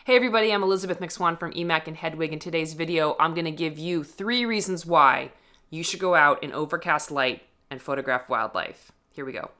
Hey everybody, I'm Elizabeth McSwan from EMAC and Hedwig. In today's video, I'm going to give you 3 reasons why you should go out in overcast light and photograph wildlife. Here we go.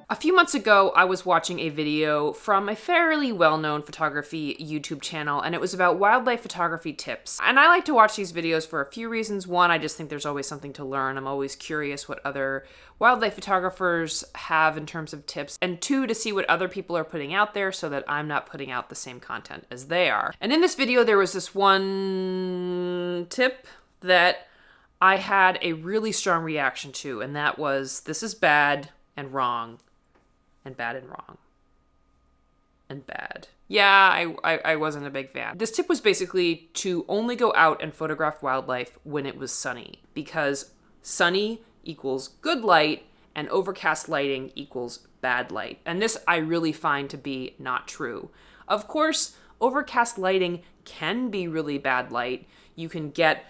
A few months ago, I was watching a video from a fairly well-known photography YouTube channel, and it was about wildlife photography tips. And I like to watch these videos for a few reasons. One, I just think there's always something to learn. I'm always curious what other wildlife photographers have in terms of tips. And 2, to see what other people are putting out there so that I'm not putting out the same content as they are. And in this video, there was this one tip that I had a really strong reaction to, and that was, this is bad and wrong. And bad and wrong. And bad. Yeah, I wasn't a big fan. This tip was basically to only go out and photograph wildlife when it was sunny, because sunny equals good light and overcast lighting equals bad light. And this I really find to be not true. Of course, overcast lighting can be really bad light. You can get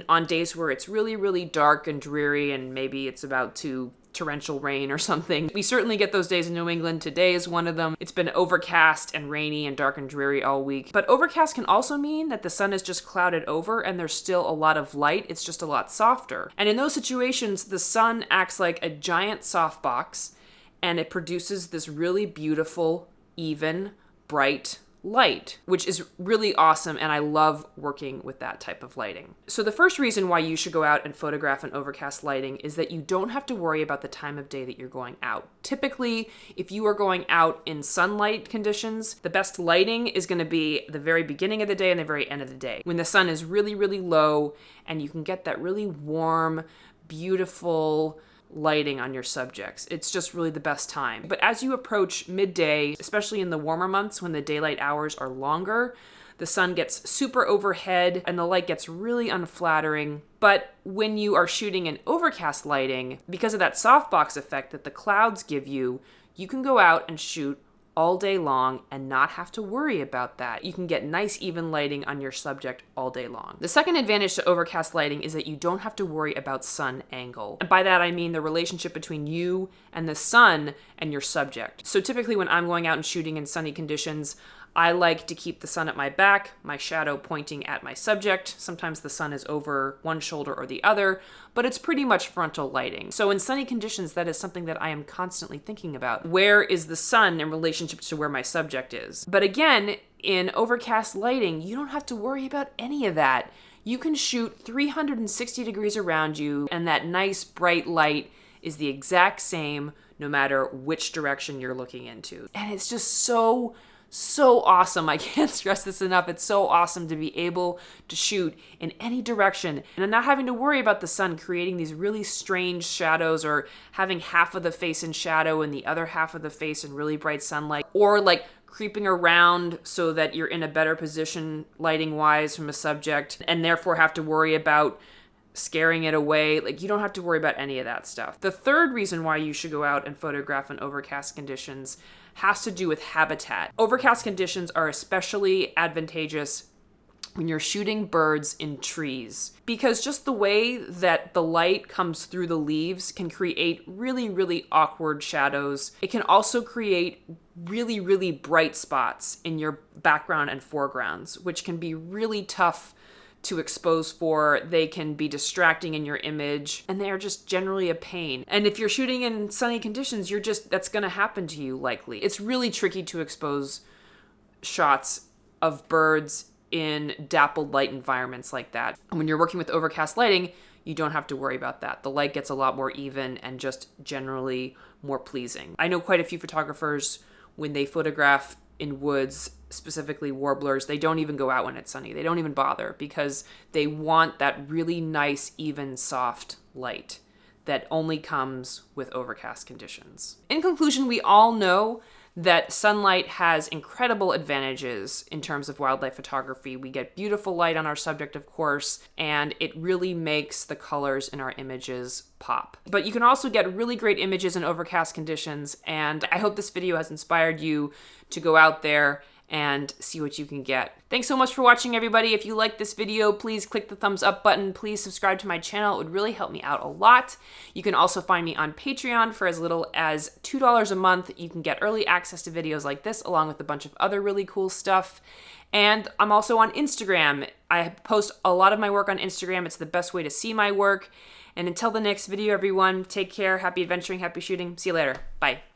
on days where it's really, really dark and dreary and maybe it's about to torrential rain or something. We certainly get those days in New England. Today is one of them. It's been overcast and rainy and dark and dreary all week. But overcast can also mean that the sun is just clouded over and there's still a lot of light. It's just a lot softer. And in those situations, the sun acts like a giant softbox and it produces this really beautiful, even, bright light, which is really awesome, and I love working with that type of lighting. So the first reason why you should go out and photograph in overcast lighting is that you don't have to worry about the time of day that you're going out. Typically, if you are going out in sunlight conditions, the best lighting is going to be the very beginning of the day and the very end of the day, when the sun is really, really low, and you can get that really warm, beautiful lighting on your subjects. It's just really the best time. But as you approach midday, especially in the warmer months when the daylight hours are longer, the sun gets super overhead and the light gets really unflattering. But when you are shooting in overcast lighting, because of that softbox effect that the clouds give you, you can go out and shoot all day long and not have to worry about that. You can get nice even lighting on your subject all day long. The second advantage to overcast lighting is that you don't have to worry about sun angle. And by that I mean the relationship between you and the sun and your subject. So typically when I'm going out and shooting in sunny conditions, I like to keep the sun at my back, my shadow pointing at my subject. Sometimes the sun is over one shoulder or the other, but it's pretty much frontal lighting. So in sunny conditions, that is something that I am constantly thinking about. Where is the sun in relationship to where my subject is? But again, in overcast lighting, you don't have to worry about any of that. You can shoot 360 degrees around you, and that nice bright light is the exact same no matter which direction you're looking into. And it's just so awesome. I can't stress this enough. It's so awesome to be able to shoot in any direction and not having to worry about the sun creating these really strange shadows or having half of the face in shadow and the other half of the face in really bright sunlight, or like creeping around so that you're in a better position lighting wise from a subject and therefore have to worry about scaring it away. Like, you don't have to worry about any of that stuff. The third reason why you should go out and photograph in overcast conditions has to do with habitat. Overcast conditions are especially advantageous when you're shooting birds in trees, because just the way that the light comes through the leaves can create really, really awkward shadows. It can also create really, really bright spots in your background and foregrounds, which can be really tough to expose for. They can be distracting in your image, and they are just generally a pain. And if you're shooting in sunny conditions, that's gonna happen to you likely. It's really tricky to expose shots of birds in dappled light environments like that. And when you're working with overcast lighting, you don't have to worry about that. The light gets a lot more even and just generally more pleasing. I know quite a few photographers, when they photograph in woods, specifically warblers, they don't even go out when it's sunny. They don't even bother because they want that really nice, even, soft light that only comes with overcast conditions. In conclusion, we all know that sunlight has incredible advantages in terms of wildlife photography. We get beautiful light on our subject, of course, and it really makes the colors in our images pop. But you can also get really great images in overcast conditions, and I hope this video has inspired you to go out there and see what you can get. Thanks so much for watching, everybody. If you like this video, please click the thumbs up button. Please subscribe to my channel. It would really help me out a lot. You can also find me on Patreon for as little as $2 a month. You can get early access to videos like this, along with a bunch of other really cool stuff. And I'm also on Instagram. I post a lot of my work on Instagram. It's the best way to see my work. And until the next video, everyone, take care. Happy adventuring, happy shooting. See you later. Bye.